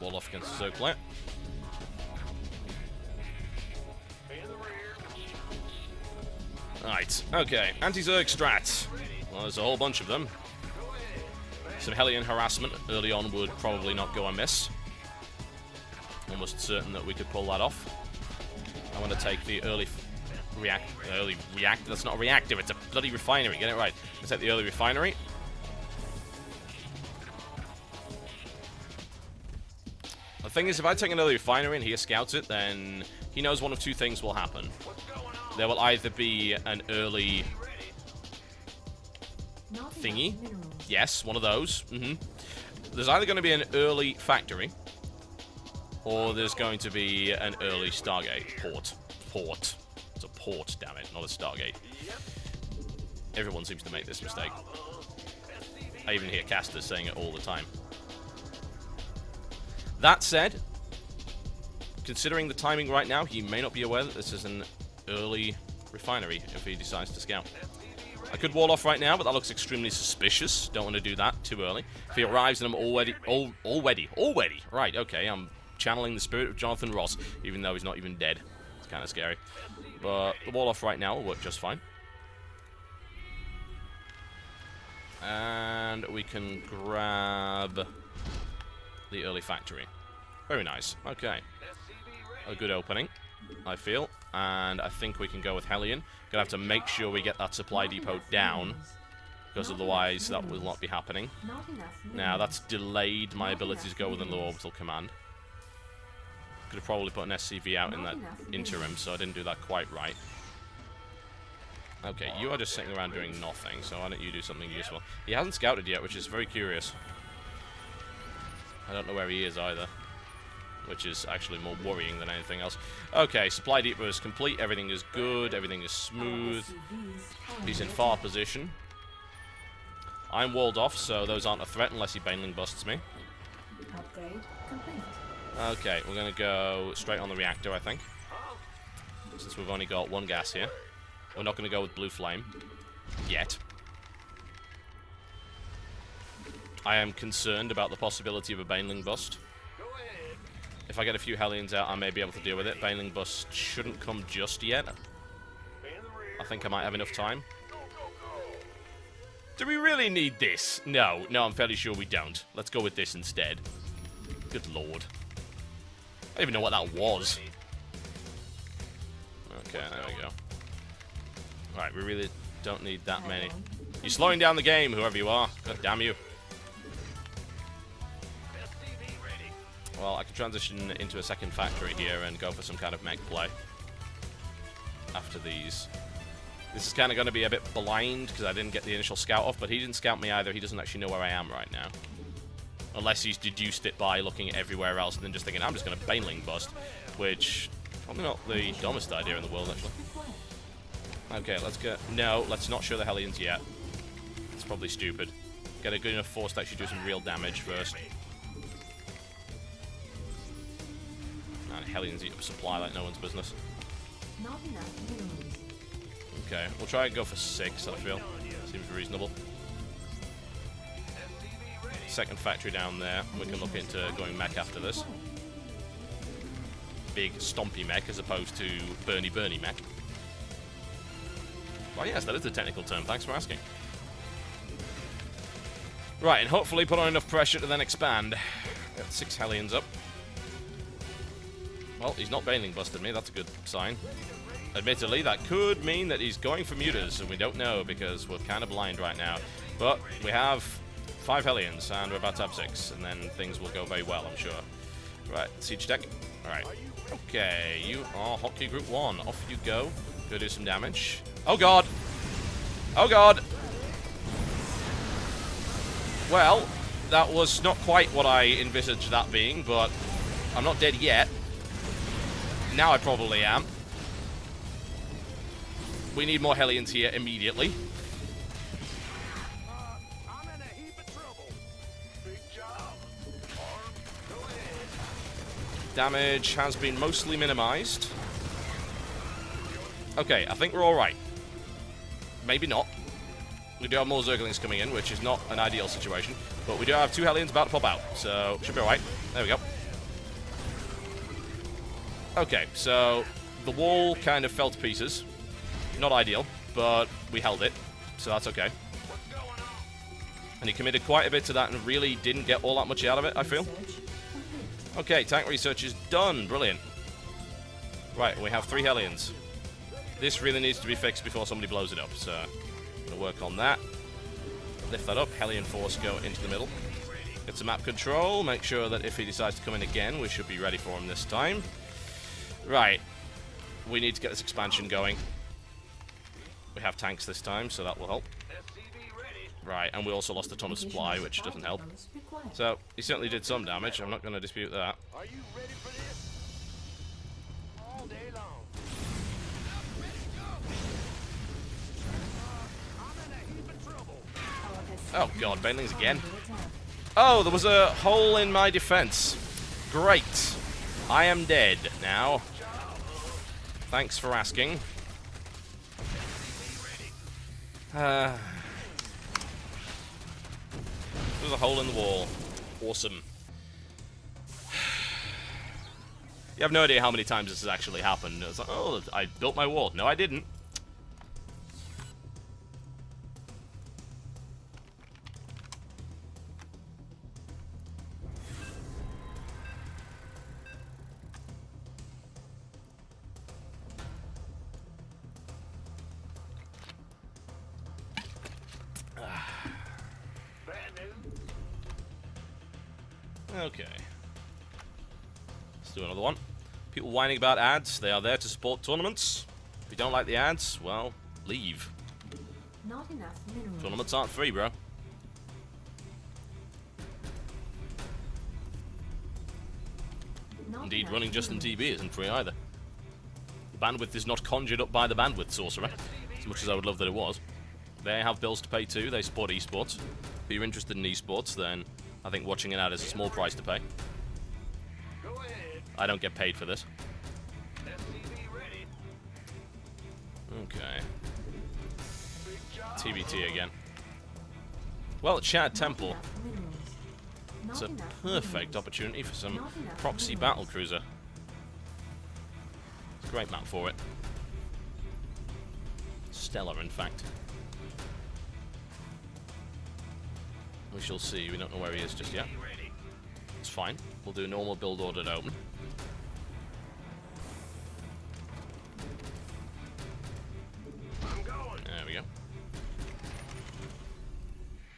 Wall off against the Zerg player. Right, okay. Anti-Zerg strats. Well, there's a whole bunch of them. Some Hellion harassment early on would probably not go amiss. Almost certain that we could pull that off. I want to take the early reactor. That's not a reactor, it's a bloody refinery. Get it right. Let's take the early refinery. The thing is, if I take an early refinery and he scouts it, then he knows one of two things will happen. There will either be an early thingy. Yes, one of those. There's either going to be an early factory, or there's going to be an early Stargate. Port. It's a port, damn it, not a Stargate. Everyone seems to make this mistake. I even hear casters saying it all the time. That said, considering the timing right now, he may not be aware that this is an early refinery if he decides to scout. I could wall off right now, but that looks extremely suspicious. Don't want to do that too early. If he arrives and I'm already. Right, okay, I'm channeling the spirit of Jonathan Ross, even though he's not even dead. It's kind of scary. But the wall off right now will work just fine. And we can grab the early factory. Very nice. Okay. A good opening, I feel. And I think we can go with Hellion. Gonna have to make sure we get that supply depot down, because otherwise that will not be happening. Now, that's delayed my ability to go within the orbital command. Could have probably put an SCV out in that interim, so I didn't do that quite right. Okay, you are just sitting around doing nothing, so why don't you do something useful? He hasn't scouted yet, which is very curious. I don't know where he is either, which is actually more worrying than anything else. Okay, supply depot is complete, everything is good, everything is smooth. He's in far position. I'm walled off, so those aren't a threat unless he Baneling busts me. Upgrade complete. Okay, we're going to go straight on the reactor, I think. Since we've only got one gas here. We're not going to go with Blue Flame. Yet. I am concerned about the possibility of a Baneling bust. If I get a few Hellions out, I may be able to deal with it. Baneling bust shouldn't come just yet. I think I might have enough time. Do we really need this? No, I'm fairly sure we don't. Let's go with this instead. Good lord. I don't even know what that was. Okay, there we go. Right, we really don't need that many. You're slowing down the game, whoever you are. God damn you. Well, I could transition into a second factory here and go for some kind of mech play after these. This is kind of going to be a bit blind because I didn't get the initial scout off, but he didn't scout me either. He doesn't actually know where I am right now. Unless he's deduced it by looking everywhere else and then just thinking, I'm just going to Baneling bust, which probably not the dumbest idea in the world, actually. Okay, let's get... No, let's not show the Hellions yet. It's probably stupid. Get a good enough force to actually do some real damage first. And Hellions eat up supply like no one's business. Not enough minerals. Okay, we'll try and go for 6, I feel. Seems reasonable. Second factory down there. We can look into going mech after this. Big stompy mech as opposed to Bernie mech. Well, yes, that is the technical term. Thanks for asking. Right, and hopefully put on enough pressure to then expand. Got 6 Hellions up. Well, he's not Baneling busted me. That's a good sign. Admittedly, that could mean that he's going for mutas, and we don't know because we're kind of blind right now. But we have 5 Hellions, and we're about to have 6, and then things will go very well, I'm sure. Right, siege deck. Alright. Okay, you are Hotkey Group 1. Off you go. Go do some damage. Oh god! Oh god! Well, that was not quite what I envisaged that being, but I'm not dead yet. Now I probably am. We need more Hellions here immediately. I'm in a heap of trouble. Big job. Go ahead. Damage has been mostly minimized. Okay, I think we're alright. Maybe not. We do have more Zerglings coming in, which is not an ideal situation. But we do have 2 Hellions about to pop out, so should be alright. There we go. Okay, so the wall kind of fell to pieces. Not ideal, but we held it, so that's okay. And he committed quite a bit to that and really didn't get all that much out of it, I feel. Research complete. Okay, tank research is done. Brilliant. Right, we have 3 Hellions. This really needs to be fixed before somebody blows it up, so I'm going to work on that. Lift that up, Hellion Force go into the middle. Get some map control, make sure that if he decides to come in again, we should be ready for him this time. Right, we need to get this expansion going. We have tanks this time, so that will help. Right, and we also lost a ton of supply, which doesn't help. Required. So, he certainly did some damage, I'm not going to dispute that. Are you ready for this? All day long. I'm in a heap of trouble. Our Oh god, Banelings again. under attack. Oh, there was a hole in my defense. Great. I am dead now. Thanks for asking. There's a hole in the wall. Awesome. You have no idea how many times this has actually happened. It's like, oh, I built my wall. No, I didn't. Bad news. Okay. Let's do another one. People whining about ads. They are there to support tournaments. If you don't like the ads, well, leave. Not enough minerals. Tournaments aren't free, bro. Not Indeed, enough running Justin minerals. TV isn't free either. The bandwidth is not conjured up by the bandwidth sorcerer, as much as I would love that it was. They have bills to pay too. They support esports. If you're interested in esports, then I think watching an ad is a small price to pay. Go ahead. I don't get paid for this. SCV ready. Okay. Big job. TBT again. Well, Shad Not Temple. enough minerals. It's Not a enough perfect minerals. opportunity for some Not enough proxy minerals. battle cruiser. It's a great map for it. Stellar, in fact. We shall see. We don't know where he is just yet. Ready. It's fine. We'll do normal build order to open. I'm going. There we go.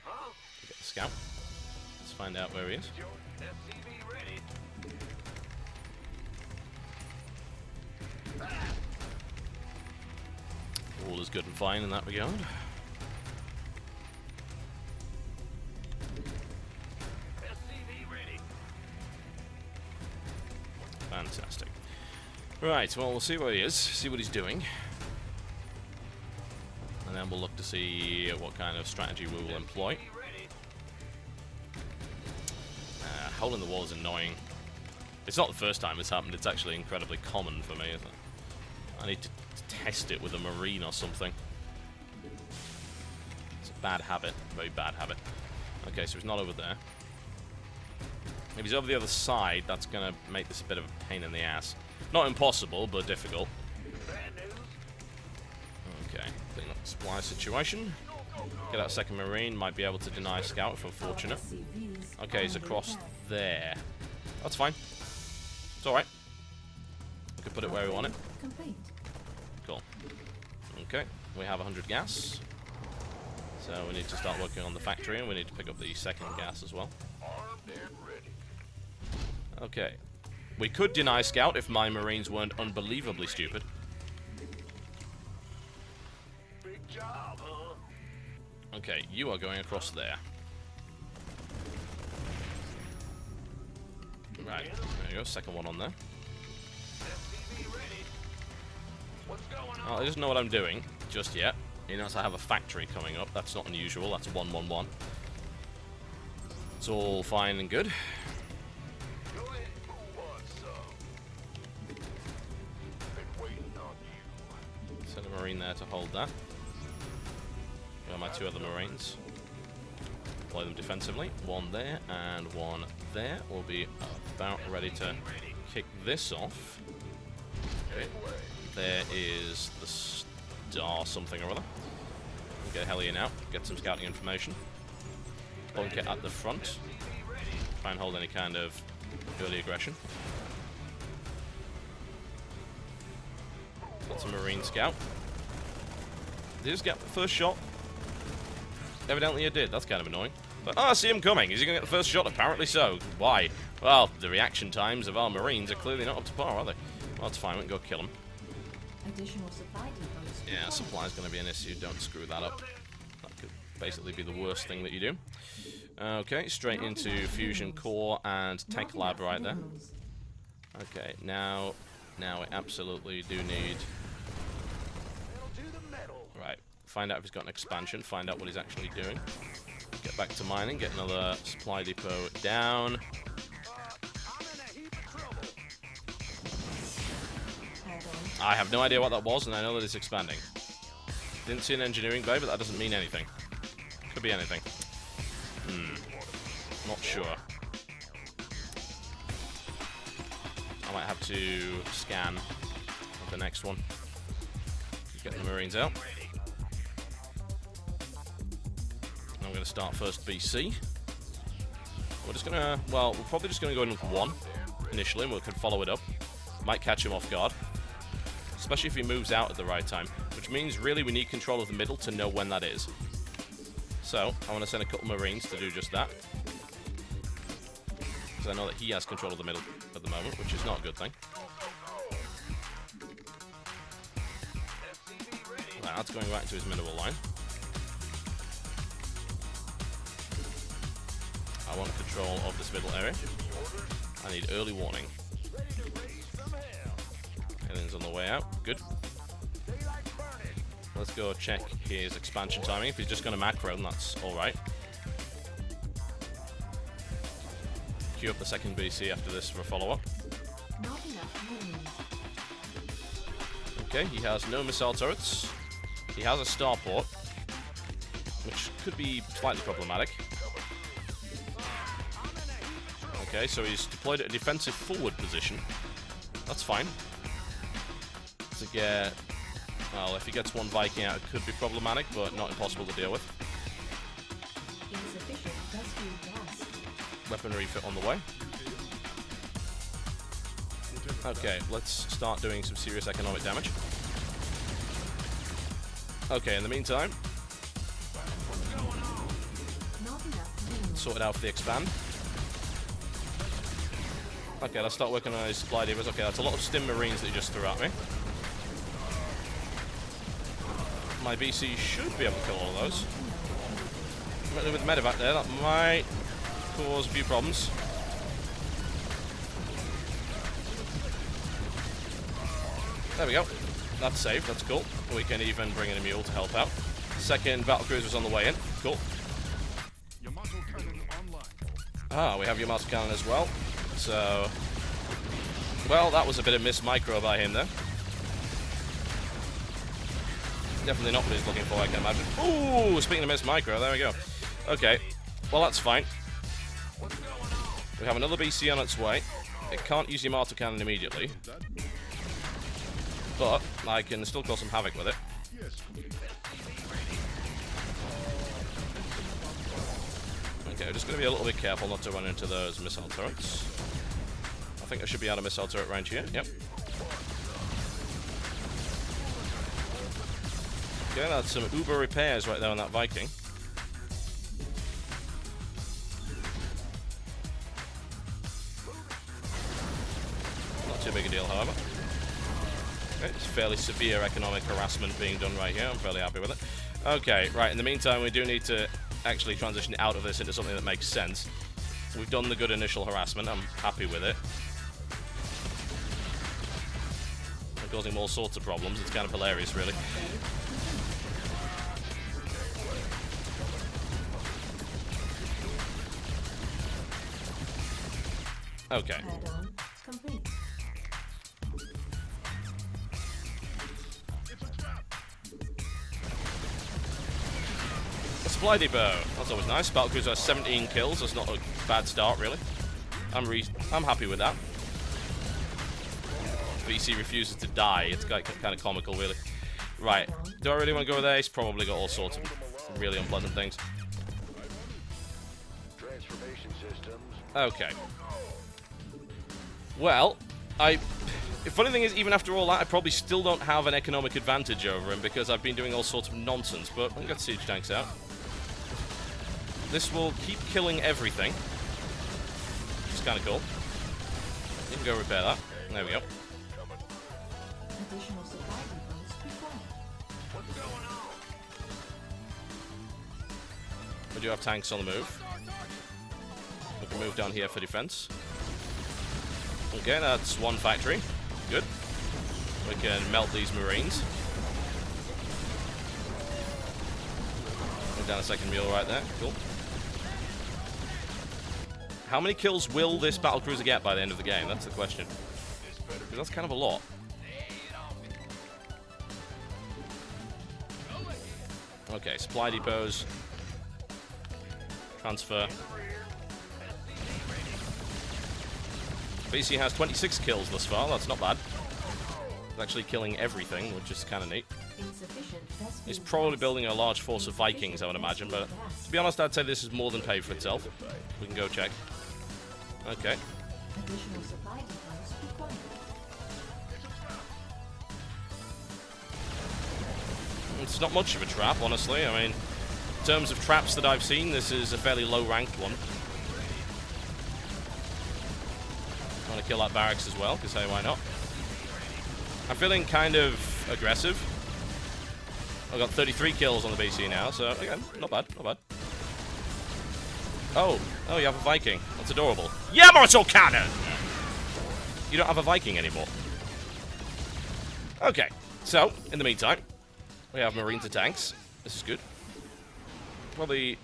Huh? Get the scout. Let's find out where he is. Your SCV ready. All is good and fine in that regard. SCV ready. Fantastic. Right, well, we'll see where he is, see what he's doing. And then we'll look to see what kind of strategy we will employ. SCV ready. Hole in the wall is annoying. It's not the first time it's happened, it's actually incredibly common for me, isn't it? I need to test it with a marine or something. It's a bad habit, very bad habit. Okay, so he's not over there. If he's over the other side, that's going to make this a bit of a pain in the ass. Not impossible, but difficult. Bad news. Okay, clean up the supply situation. Get out a second marine, might be able to deny scout if I'm fortunate. SCVs Okay, he's under across attack. there. That's fine. It's alright. We can put it where we want it. Complete. Cool. Okay, we have 100 gas. So we need to start working on the factory, and we need to pick up the second gas as well. Armed and ready. Okay. We could deny scout if my marines weren't unbelievably stupid. Big job, huh? Okay, you are going across there. Right, there you go, second one on there. SCV ready. What's going on? Well, he doesn't know what I'm doing just yet. He knows I have a factory coming up. That's not unusual. That's 111. It's all fine and good. Go ahead. Who wants some? Been waiting on you. Send a marine there to hold that. Got my 2 other marines. Deploy them defensively. One there and one there. We'll be about ready to kick this off. Okay. There is the star something or other. We'll get Hellion out, get some scouting information. Bunker at the front. Try and hold any kind of early aggression. Got some Marine scout. Did he just get the first shot? Evidently it did. That's kind of annoying. But, oh, I see him coming. Is he going to get the first shot? Apparently so. Why? Well, the reaction times of our Marines are clearly not up to par, are they? Well, that's fine. We can go kill them. Additional supply depots. Yeah, supply's going to be an issue. Don't screw that up. That could basically be the worst thing that you do. Okay, straight into Fusion Core and Tech Lab right there. Okay, now we absolutely do need... Right, find out if he's got an expansion, find out what he's actually doing. Get back to mining, get another supply depot down. I have no idea what that was, and I know that it's expanding. Didn't see an engineering bay, but that doesn't mean anything. Could be anything. Not sure. I might have to scan the next one. Get the Marines out. I'm going to start first BC. We're just going to, well, we're probably just going to go in with one initially, and we can follow it up. Might catch him off guard. Especially if he moves out at the right time, which means really we need control of the middle to know when that is. So, I want to send a couple Marines to do just that. Because I know that he has control of the middle at the moment, which is not a good thing. Right, that's going right into his mineral line. I want control of this middle area. I need early warning. Alien's on the way out. Good. Let's go check his expansion timing. If he's just going to macro, then that's alright. Queue up the second BC after this for a follow-up. Okay, he has no missile turrets. He has a starport, which could be slightly problematic. Okay, so he's deployed at a defensive forward position. That's fine. To get... Well, if he gets one Viking out, it could be problematic, but not impossible to deal with. Weaponry fit on the way. Okay, let's start doing some serious economic damage. Okay, in the meantime, sorted out for the expand. Okay, let's start working on his supply depots. Okay, that's a lot of stim Marines that he just threw at me. My BC should be able to kill all of those. With the medevac there, that might cause a few problems. There we go. That's saved, that's cool. We can even bring in a mule to help out. Second battlecruiser's on the way in. Cool. Ah, we have Yamato cannon as well. So, well, that was a bit of missed micro by him there. Definitely not what he's looking for, I can imagine. Ooh, speaking of missed micro, there we go. Okay, well, that's fine. We have another BC on its way. It can't use Yamato cannon immediately, but I can still cause some havoc with it. Okay, I'm just going to be a little bit careful not to run into those missile turrets. I think I should be out of missile turret range here. Yep. Okay, that's some uber repairs right there on that Viking. Not too big a deal, however. Okay, it's fairly severe economic harassment being done right here. I'm fairly happy with it. Okay, right, in the meantime, we do need to actually transition out of this into something that makes sense. We've done the good initial harassment. I'm happy with it. We're causing all sorts of problems. It's kind of hilarious, really. Okay. A supply depot. That's always nice. Battlecruiser has 17 kills. That's not a bad start, really. I'm happy with that. BC refuses to die. It's kind of comical, really. Right. Do I really want to go there? He's probably got all sorts of really unpleasant things. Transformation systems. Okay. Well, the funny thing is, even after all that, I probably still don't have an economic advantage over him because I've been doing all sorts of nonsense, but I've got siege tanks out. This will keep killing everything. It's kind of cool. You can go repair that. There we go. Additional supply depots required. What's going on? We do have tanks on the move. We can move down here for defense. Okay, that's one factory. Good. We can melt these marines. Move down a second mule right there. Cool. How many kills will this battlecruiser get by the end of the game? That's the question. Because that's kind of a lot. Okay, supply depots. Transfer. BC has 26 kills thus far. That's not bad. It's actually killing everything, which is kind of neat. He's probably building a large force of Vikings, I would imagine, but to be honest, I'd say this is more than paid for itself. We can go check. Okay. Additional supply depots required. It's not much of a trap, honestly. I mean, in terms of traps that I've seen, this is a fairly low-ranked one. I want to kill that barracks as well, because hey, why not? I'm feeling kind of aggressive. I've got 33 kills on the BC now, so again, not bad, not bad. Oh, you have a Viking. That's adorable. Yeah, mortal cannon! You don't have a Viking anymore. Okay, so, in the meantime, we have Marines and tanks. This is good. Probably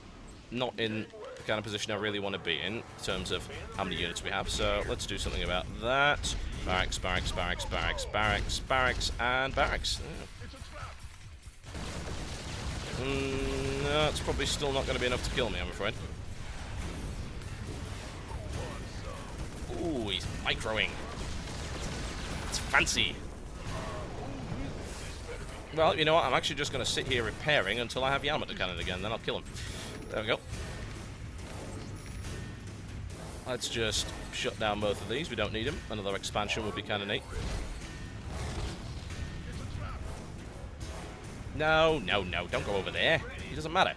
not in the kind of position I really want to be in terms of how many units we have, so let's do something about that. Barracks, barracks, barracks, barracks, barracks, barracks, and barracks. No, it's probably still not going to be enough to kill me, I'm afraid. Ooh, he's microing. It's fancy. Well, you know what? I'm actually just going to sit here repairing until I have Yamato cannon again, then I'll kill him. There we go. Let's just shut down both of these. We don't need them. Another expansion would be kind of neat. No, no, no. Don't go over there. It doesn't matter.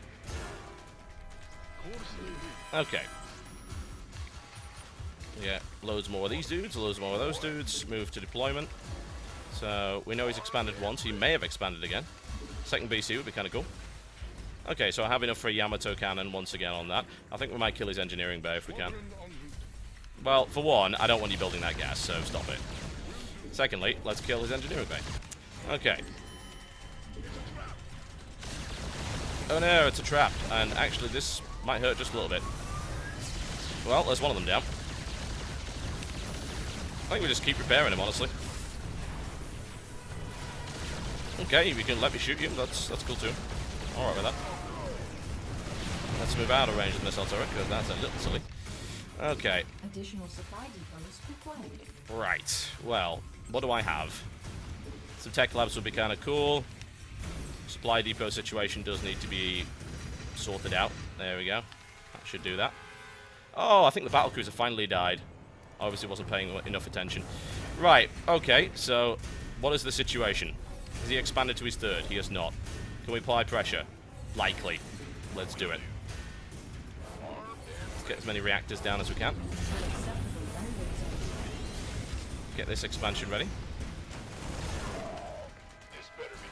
Okay. Yeah, loads more of these dudes, loads more of those dudes. Move to deployment. So, we know he's expanded once. He may have expanded again. Second BC would be kind of cool. Okay, so I have enough for a Yamato cannon once again on that. I think we might kill his engineering bay if we can. Well, for one, I don't want you building that gas, so stop it. Secondly, let's kill his engineering bay. Okay. Oh no, it's a trap. And actually, this might hurt just a little bit. Well, there's one of them down. I think we just keep repairing him, honestly. Okay, if you can let me shoot you, that's cool too. Alright with that. Let's move out of range of the missile turret, because that's a little silly. Okay. Additional supply depots required. Right. Well, what do I have? Some tech labs would be kind of cool. Supply depot situation does need to be sorted out. There we go. That should do that. Oh, I think the battlecruiser finally died. Obviously wasn't paying enough attention. Right, okay, so what is the situation? Has he expanded to his third? He has not. Can we apply pressure? Likely. Let's do it. Let's get as many reactors down as we can. Get this expansion ready.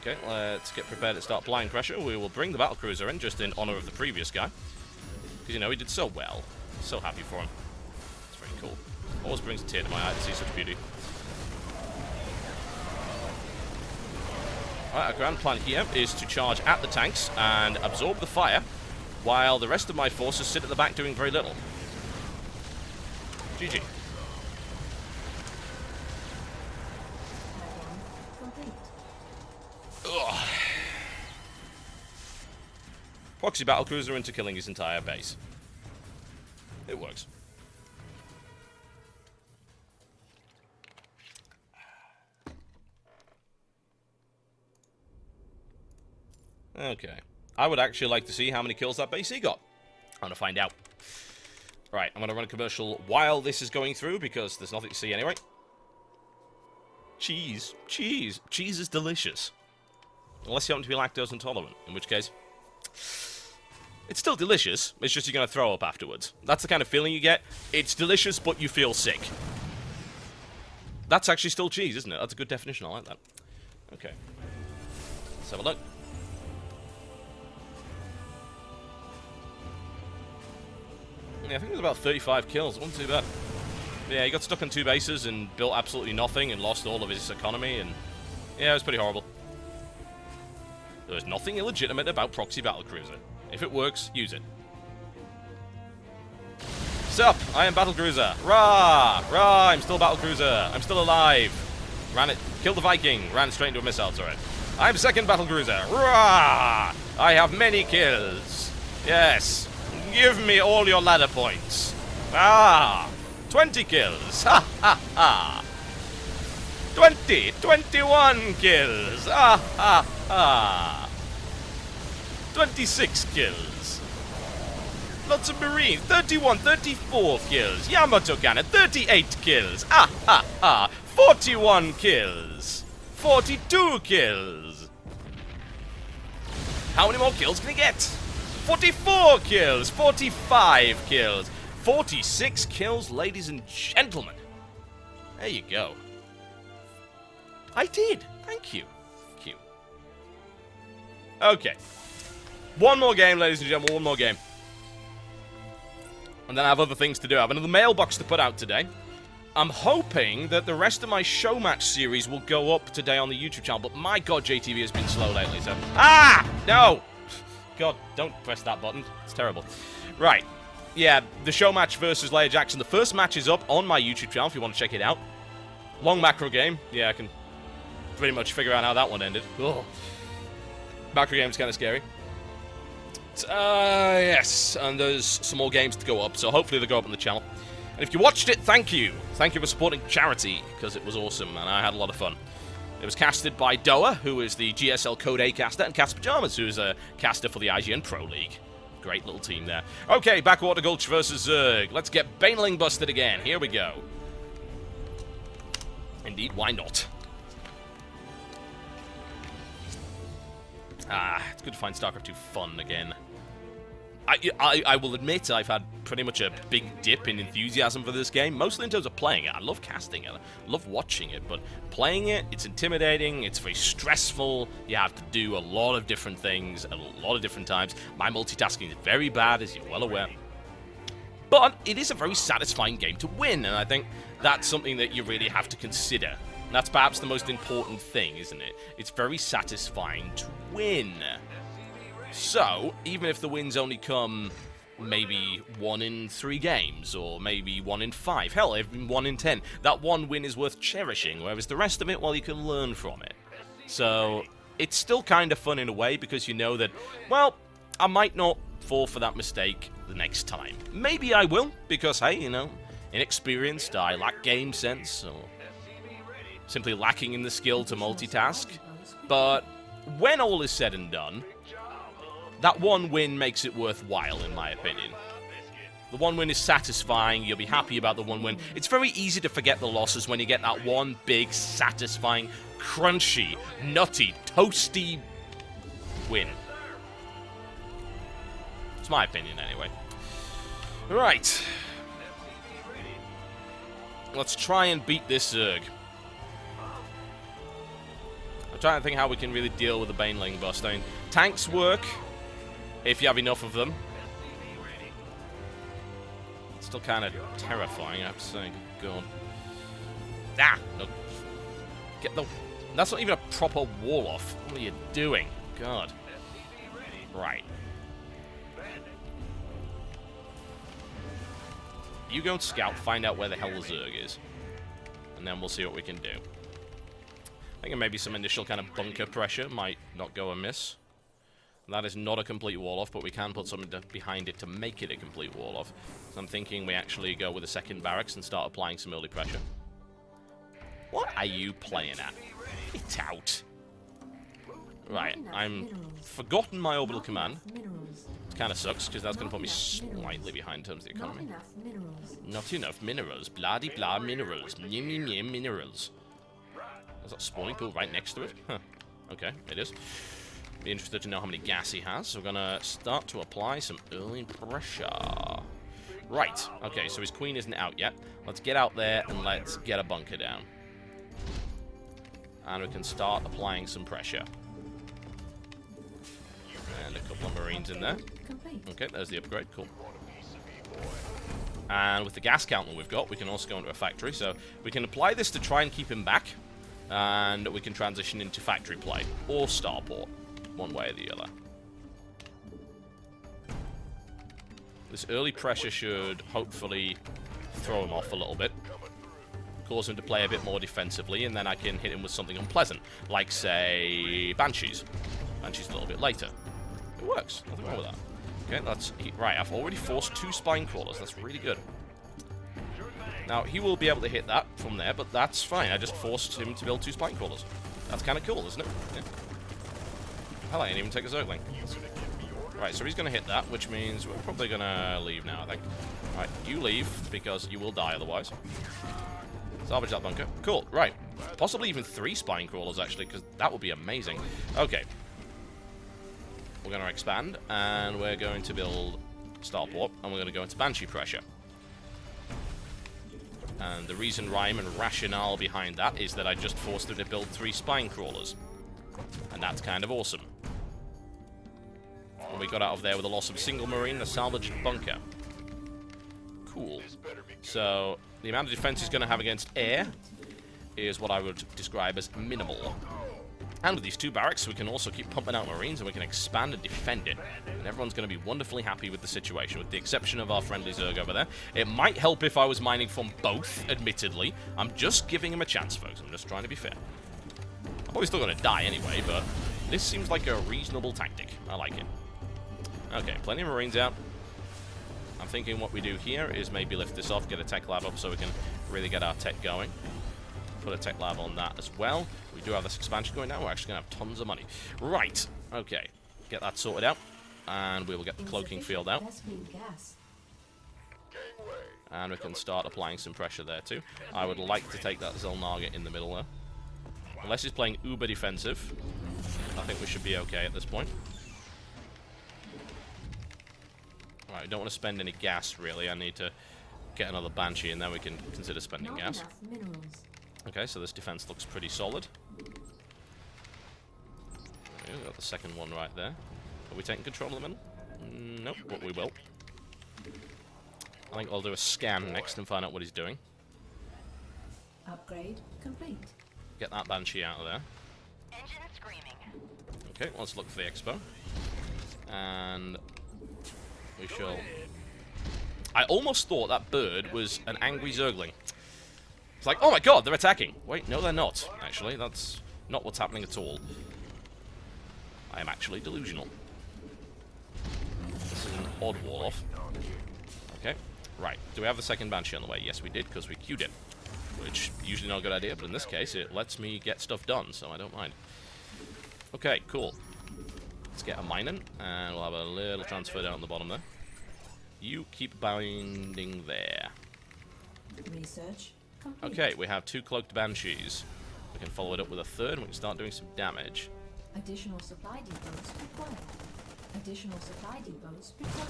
Okay, let's get prepared to start applying pressure. We will bring the battlecruiser in, just in honor of the previous guy. Because, you know, he did so well. So happy for him. It's very cool. Always brings a tear to my eye to see such beauty. Alright, our grand plan here is to charge at the tanks and absorb the fire, while the rest of my forces sit at the back doing very little. GG. Ugh. Proxy battlecruiser into killing his entire base. It works. Okay. I would actually like to see how many kills that BC got. I want to find out. Right, I'm going to run a commercial while this is going through, because there's nothing to see anyway. Cheese. Cheese. Cheese is delicious. Unless you happen to be lactose intolerant, in which case... It's still delicious, it's just you're going to throw up afterwards. That's the kind of feeling you get. It's delicious, but you feel sick. That's actually still cheese, isn't it? That's a good definition, I like that. Okay. Let's have a look. Yeah, I think it was about 35 kills. It wasn't too bad. Yeah, he got stuck on 2 bases and built absolutely nothing and lost all of his economy, and... yeah, it was pretty horrible. There is nothing illegitimate about Proxy Battlecruiser. If it works, use it. Sup, I am Battlecruiser. Rah! Rah, I'm still Battlecruiser. I'm still alive. Ran it, killed the Viking, ran straight into a missile turret. I'm second Battlecruiser. Rah! I have many kills. Yes. Give me all your ladder points. Ah! 20 kills. Ha ha ha. 21 kills. Ah ha ha. 26 kills. Lots of Marines. 34 kills. Yamato Cannon, 38 kills. Ah ha ha. 41 kills. 42 kills. How many more kills can he get? 44 kills. 45 kills. 46 kills, ladies and gentlemen. There you go. I did. Thank you. Thank you. Okay. One more game, ladies and gentlemen, one more game. And then I have other things to do. I have another mailbox to put out today. I'm hoping that the rest of my show match series will go up today on the YouTube channel, but my god, JTV has been slow lately, so... ah! No! God, don't press that button. It's terrible. Right. Yeah, the show match versus Leia Jackson. The first match is up on my YouTube channel if you want to check it out. Long macro game. Yeah, I can pretty much figure out how that one ended. Ugh. Macro game's kind of scary. Yes, and there's some more games to go up, so hopefully they'll go up on the channel. And if you watched it, thank you. Thank you for supporting charity, because it was awesome, and I had a lot of fun. It was casted by Doa, who is the GSL Code A caster, and Cast Pajamas, who is a caster for the IGN Pro League. Great little team there. Okay, Backwater Gulch versus Zerg. Let's get Baneling busted again. Here we go. Indeed, why not? Ah, it's good to find Starcraft 2 fun again. I will admit I've had pretty much a big dip in enthusiasm for this game, mostly in terms of playing it. I love casting it, I love watching it, but playing it, it's intimidating, it's very stressful, you have to do a lot of different things at a lot of different times. My multitasking is very bad, as you're well aware. But it is a very satisfying game to win, and I think that's something that you really have to consider. That's perhaps the most important thing, isn't it? It's very satisfying to win. So, even if the wins only come maybe 1 in 3 games, or maybe 1 in 5, hell, even 1 in 10, that one win is worth cherishing, whereas the rest of it, well, you can learn from it. So, it's still kind of fun in a way, because you know that, well, I might not fall for that mistake the next time. Maybe I will, because, hey, you know, inexperienced, I lack game sense, or simply lacking in the skill to multitask. But when all is said and done, that one win makes it worthwhile, in my opinion. The one win is satisfying, you'll be happy about the one win. It's very easy to forget the losses when you get that one big, satisfying, crunchy, nutty, toasty win. It's my opinion, anyway. Right. Let's try and beat this Zerg. I'm trying to think how we can really deal with the Baneling bust. I mean, tanks work if you have enough of them. It's still kind of terrifying, I have to say. Go on. Ah! No. Get the... That's not even a proper wall-off. What are you doing? God. Right. You go and scout, find out where the hell the Zerg is. And then we'll see what we can do. I think maybe some initial kind of bunker pressure might not go amiss. That is not a complete wall-off, but we can put something behind it to make it a complete wall-off. So I'm thinking we actually go with a second barracks and start applying some early pressure. What are you playing at? Get out. Right, enough I'm minerals. forgotten my orbital Not command. enough minerals. It kind of sucks, because that's going to Not put me enough minerals. slightly behind in terms of the Not economy. enough minerals. Not enough minerals. Bloody blah minerals. Minerals. Is that a spawning pool right next to it? Huh. Okay, it is. Be interested to know how many gas he has. So we're going to start to apply some early pressure. Right. Okay, so his queen isn't out yet. Let's get out there and let's get a bunker down. And we can start applying some pressure. And a couple of marines in there. Complete. Okay, there's the upgrade. Cool. And with the gas counter we've got, we can also go into a factory. So we can apply this to try and keep him back. And we can transition into factory play. Or starport. One way or the other. This early pressure should hopefully throw him off a little bit. Cause him to play a bit more defensively. And then I can hit him with something unpleasant. Like, say, Banshees. Banshees a little bit later. It works. Nothing wrong with that. Okay, that's... Right, I've already forced 2 spine crawlers. That's really good. Now, he will be able to hit that from there, but that's fine. I just forced him to build 2 spine crawlers. That's kind of cool, isn't it? Yeah. Hell, I didn't even take a Zergling. Right, so he's going to hit that, which means we're probably going to leave now, I think. Right, you leave, because you will die otherwise. Salvage that bunker. Cool, right. Possibly even 3 spine crawlers, actually, because that would be amazing. Okay. We're going to expand, and we're going to build Starport, and we're going to go into Banshee pressure. And the reason, rhyme, and rationale behind that is that I just forced them to build 3 spine crawlers. And that's kind of awesome. And we got out of there with a loss of a single marine and a salvaged bunker. Cool. So, the amount of defense he's going to have against air is what I would describe as minimal. And with these 2 barracks, we can also keep pumping out marines and we can expand and defend it. And everyone's going to be wonderfully happy with the situation, with the exception of our friendly Zerg over there. It might help if I was mining from both, admittedly. I'm just giving him a chance, folks. I'm just trying to be fair. I'm probably still going to die anyway, but this seems like a reasonable tactic. I like it. Okay, plenty of marines out. I'm thinking what we do here is maybe lift this off, get a tech lab up so we can really get our tech going. Put a tech lab on that as well. We do have this expansion going now. We're actually going to have tons of money. Right. Okay. Get that sorted out. And we will get the cloaking field out. And we can start applying some pressure there too. I would like to take that Zelnaga in the middle there. Unless he's playing uber defensive, I think we should be okay at this point. Alright, I don't want to spend any gas really. I need to get another Banshee and then we can consider spending gas. Okay, so this defense looks pretty solid. Okay, we've got the second one right there. Are we taking control of the middle? Nope, but we will. I think I'll do a scan next and find out what he's doing. Upgrade complete. Get that Banshee out of there. Engine screaming. Okay, let's look for the expo. And we shall... I almost thought that bird was an angry Zergling. It's like, oh my god, they're attacking. Wait, no they're not, actually. That's not what's happening at all. I am actually delusional. This is an odd wall-off. Okay, right. Do we have the second Banshee on the way? Yes, we did, because we queued it. Which, usually not a good idea, but in this case, it lets me get stuff done, so I don't mind. Okay, cool. Let's get a mining, and we'll have a little transfer down the bottom there. You keep binding there. Research complete. Okay, we have 2 cloaked Banshees. We can follow it up with a third, and we can start doing some damage. Additional supply depots required. Additional supply depots required.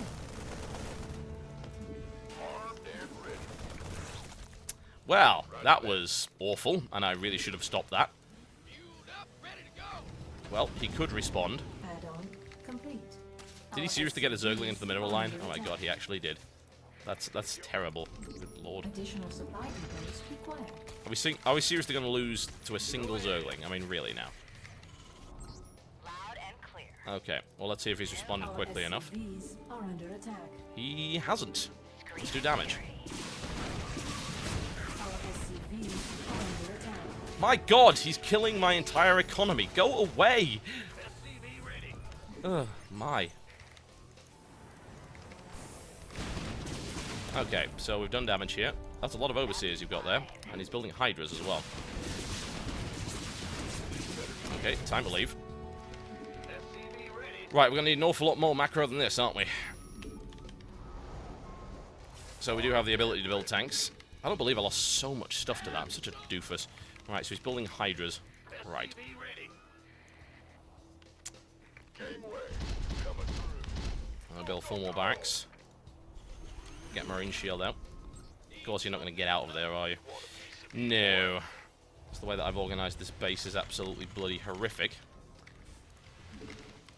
Armed and ready. Well, that was awful, and I really should have stopped that. Fueled up, ready to go. Well, he could respond. Add-on complete. Did he seriously get a Zergling into the mineral line? Oh my god, he actually did. That's terrible. Good lord. Additional supply depots required. Are we seriously going to lose to a single Zergling? I mean, really now. Loud and clear. Okay, well, let's see if he's responded Our quickly enough. SCVs are under attack. He hasn't. Let's do damage. Our SCVs are under attack. My god, he's killing my entire economy. Go away! SCV ready. Ugh, my. Okay, so we've done damage here. That's a lot of overseers you've got there. And he's building hydras as well. Okay, time to leave. Right, we're going to need an awful lot more macro than this, aren't we? So we do have the ability to build tanks. I don't believe I lost so much stuff to that. I'm such a doofus. Right, so he's building hydras. Right. Be ready. Gangway coming through. I'm going to build 4 more barracks. Get Marine Shield out. Of course, you're not going to get out of there, are you? No. That's the way that I've organised this base is absolutely bloody horrific.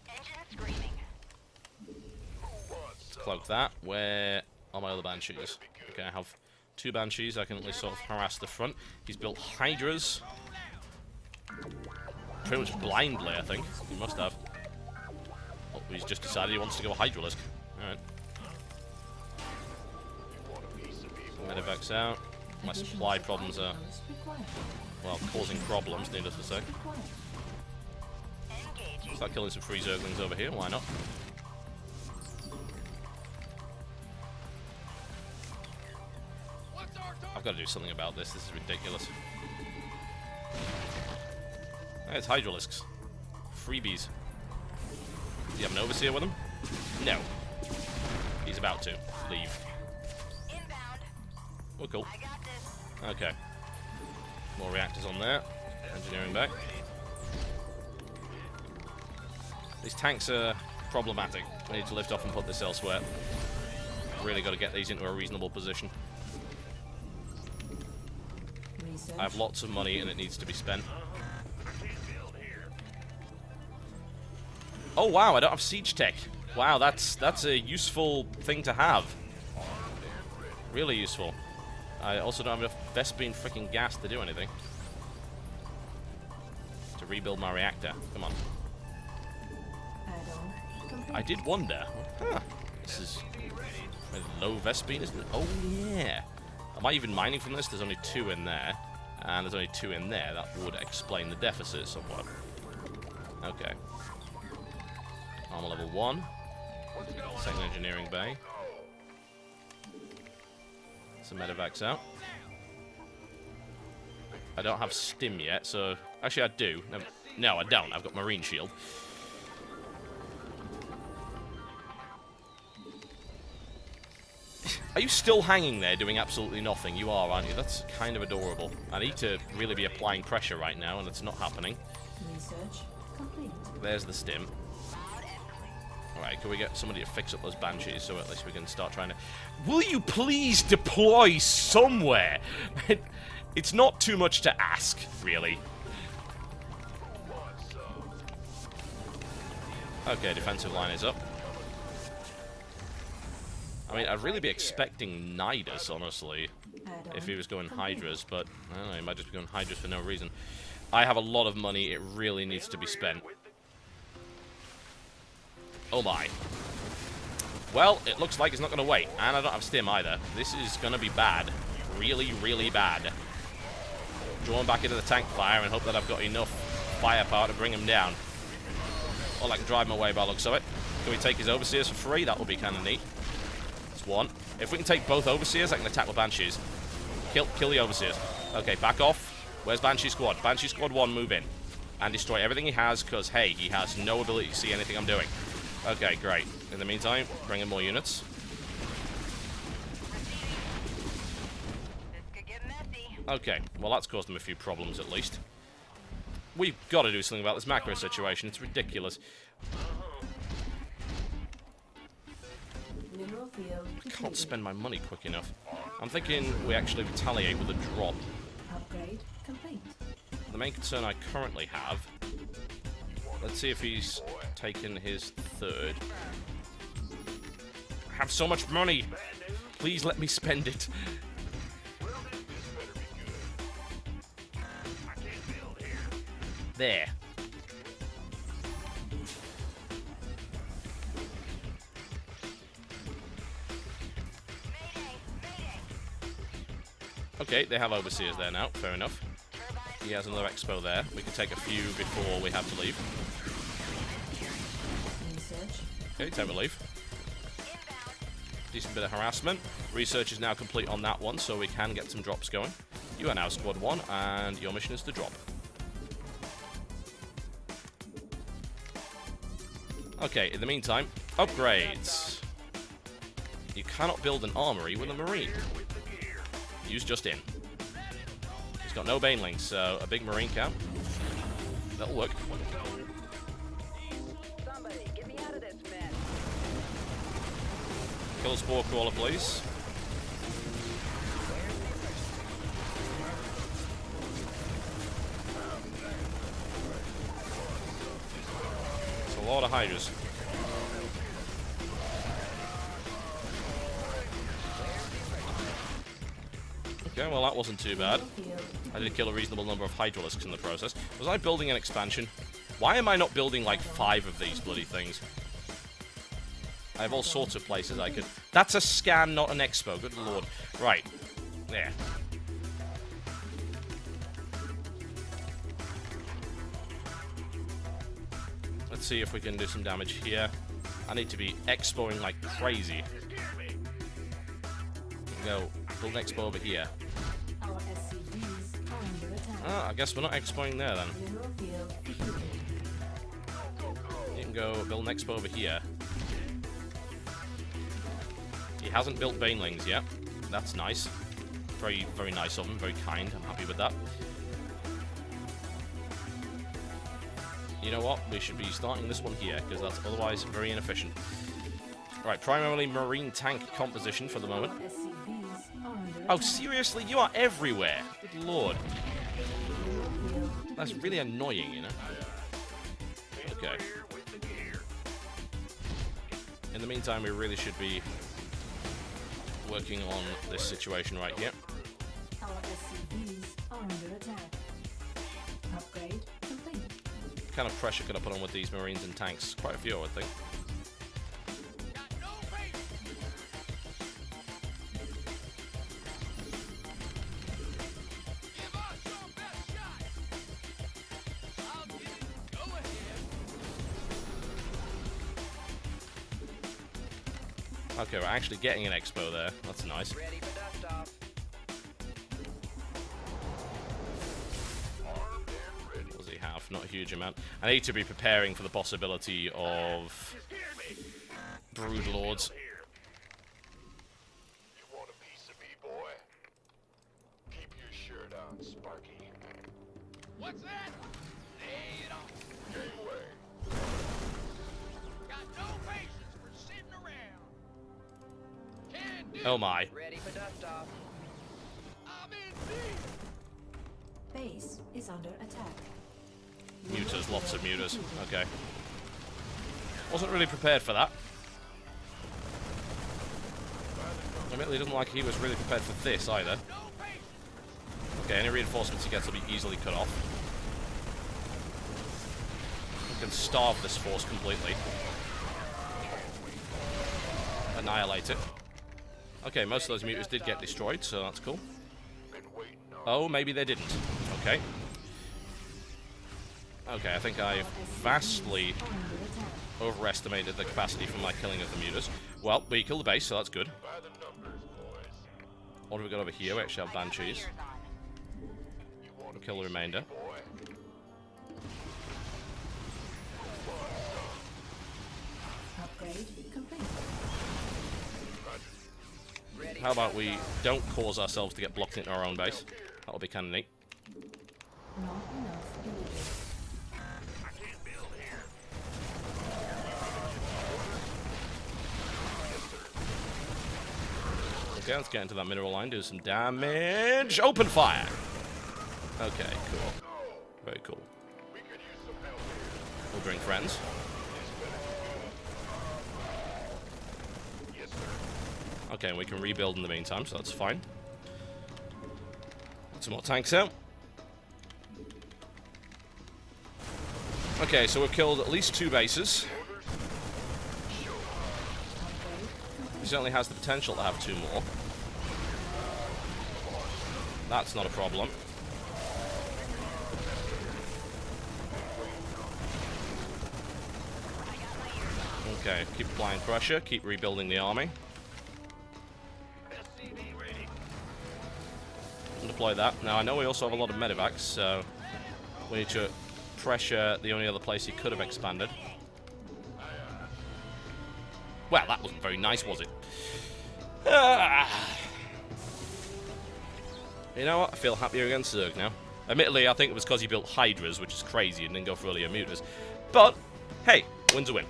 Engine screaming. Let's cloak that. Where are my other Banshees? Okay, I have 2 Banshees. I can at least sort of harass the front. He's built hydras. Pretty much blindly, I think. He must have. Oh, he's just decided he wants to go Hydralisk. Alright. Medevacs out. My supply problems are, well, causing problems, needless to say. Engaging. Start killing some free Zerglings over here, why not? I've got to do something about this, this is ridiculous. Hey, it's Hydralisks. Freebies. Do you have an Overseer with him? No. He's about to. Leave. Inbound. Oh, cool. I got this. Okay. More reactors on there. Engineering back. These tanks are problematic. I need to lift off and put this elsewhere. Really got to get these into a reasonable position. I have lots of money and it needs to be spent. Oh wow, I don't have siege tech. Wow, that's a useful thing to have. Really useful. I also don't have enough Vespene freaking gas to do anything. To rebuild my reactor. Come on. I did wonder. Huh. This is low Vespene, isn't it? Oh yeah. Am I even mining from this? There's only 2 in there. And there's only 2 in there. That would explain the deficit somewhat. Okay. Armor level 1. Second engineering bay. Some medevacs out. I don't have stim yet, so... Actually, I do. No, I don't. I've got Marine Shield. Are you still hanging there doing absolutely nothing? You are, aren't you? That's kind of adorable. I need to really be applying pressure right now, and it's not happening. Research complete. There's the stim. Alright, can we get somebody to fix up those Banshees so at least we can start trying to... Will you please deploy somewhere? It's not too much to ask, really. Okay, defensive line is up. I mean, I'd really be expecting Nidus, honestly, if he was going Hydras, but I don't know, he might just be going Hydras for no reason. I have a lot of money, it really needs to be spent. Oh my. Well, it looks like it's not going to wait, and I don't have stim either. This is going to be bad. Really, really bad. Drawn back into the tank fire and hope that I've got enough firepower to bring him down. Or I can drive my way by the looks of it. Can we take his Overseers for free? That would be kind of neat. That's 1. If we can take both Overseers, I can attack with Banshees. Kill the Overseers. Okay, back off. Where's Banshee Squad? Banshee Squad 1, move in. And destroy everything he has, because, hey, he has no ability to see anything I'm doing. Okay, great. In the meantime, bring in more units. This could get messy. Okay, well, that's caused them a few problems, at least. We've got to do something about this macro situation. It's ridiculous. Mineral field I can't completed. spend my money quick enough. I'm thinking we actually retaliate with a drop. Upgrade complete. The main concern I currently have... Let's see if he's taken his 3rd. I have so much money! Please let me spend it. There. Okay, they have Overseers there now. Fair enough. He has another expo there. We can take a few before we have to leave. Research. Okay, take relief. Decent bit of harassment. Research is now complete on that one, so we can get some drops going. You are now Squad 1, and your mission is to drop. Okay, in the meantime, upgrades. You cannot build an armory with a marine. Use just in. He's got no banelings, so a big marine camp. That'll work. Somebody, get me out of this mess. Kill a spore crawler, please. It's a lot of hydras. Okay, well that wasn't too bad. I did kill a reasonable number of hydralisks in the process. Was I building an expansion? Why am I not building like 5 of these bloody things? I have all sorts of places I could... That's a scan, not an expo. Good lord. Right. There. Let's see if we can do some damage here. I need to be expoing like crazy. Go. Build an expo over here. Our SCVs are under attack. Ah, I guess we're not expoing there then. Mineral field depleted. You can go build an expo over here. He hasn't built banelings yet. That's nice. Very, very nice of him. Very kind. I'm happy with that. You know what? We should be starting this one here, because that's otherwise very inefficient. Right, primarily marine tank composition for the moment. Our SCVs are under Oh, attack. seriously? You are everywhere. Good lord. Mineral field That's depleted. really annoying, you know? Okay. In the meantime, we really should be working on this situation right here. Our SCVs are under attack. Upgrade complete. What kind of pressure could I put on with these marines and tanks? Quite a few, I would think. Okay, we're actually getting an expo there. That's nice. Ready for dust off. What does he have? Not a huge amount. I need to be preparing for the possibility of brood lords. You want a piece of me, boy? Keep your shirt on, Sparky. What's that? Lay it on. Gangway. Got no patience for sitting around. Can do. Oh my. Ready for dust off. I'm in deep. Base is under attack. Mutas, lots of mutas. Okay. Wasn't really prepared for that. Admittedly, doesn't like he was really prepared for this either. No patience. Okay, any reinforcements he gets will be easily cut off. We can starve this force completely. Annihilate it. Okay, most of those mutas did get destroyed, so that's cool. Been waiting on Oh, maybe they didn't. Okay. Okay, I think I vastly Are under attack. overestimated the capacity from my killing of the mutas. Well, we killed the base, so that's good. by the numbers, boys. What have we got over here? We actually have I got my banshees. ears on. You want a Kill the piece of remainder. me, boy? Upgrade complete. Ready How for about dust we off. don't cause ourselves to get blocked into our own base? That'll be kind of neat. Not enough villages. I can't build here. Okay, let's get into that mineral line, do some damage. Open fire! Okay, cool. Very cool. We could use some help here. We'll bring friends. Yes, sir. Okay, we can rebuild in the meantime, so that's fine. Get some more tanks out. Okay, so we've killed at least 2 bases. He certainly has the potential to have 2 more. That's not a problem. Okay, keep applying pressure, keep rebuilding the army. SCV ready. And deploy that. Now, I know we also have a lot of medevacs, so we need to pressure the only other place he could have expanded. Well, that wasn't very nice, was it? Ah. You know what? I feel happier against Zerg now. Admittedly, I think it was because he built Hydras, which is crazy, and didn't go for earlier mutas. But, hey, win's a win.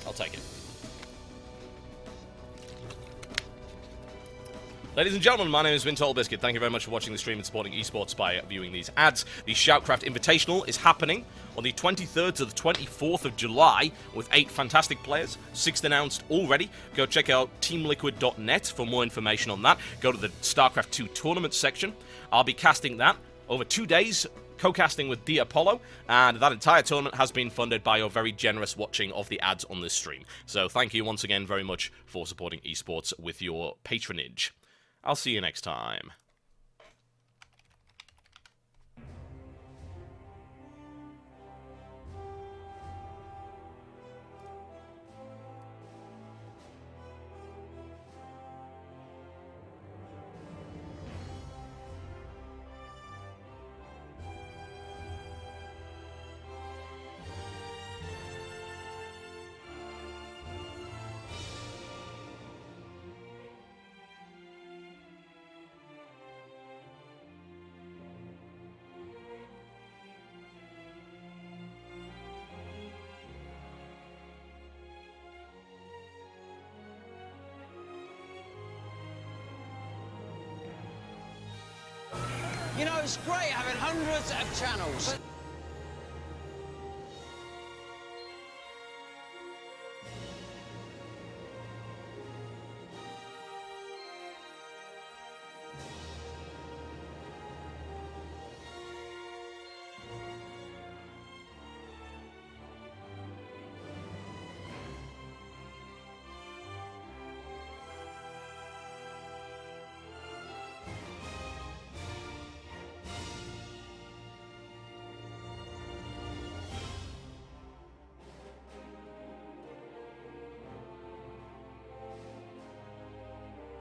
I'll take it. Ladies and gentlemen, my name has been TotalBiscuit. Thank you very much for watching the stream and supporting esports by viewing these ads. The Shoutcraft Invitational is happening on the 23rd to the 24th of July with 8 fantastic players. 6th announced already. Go check out teamliquid.net for more information on that. Go to the Starcraft 2 tournament section. I'll be casting that over 2 days, co-casting with D Apollo, and that entire tournament has been funded by your very generous watching of the ads on this stream. So thank you once again very much for supporting esports with your patronage. I'll see you next time. You know, it's great having hundreds of channels.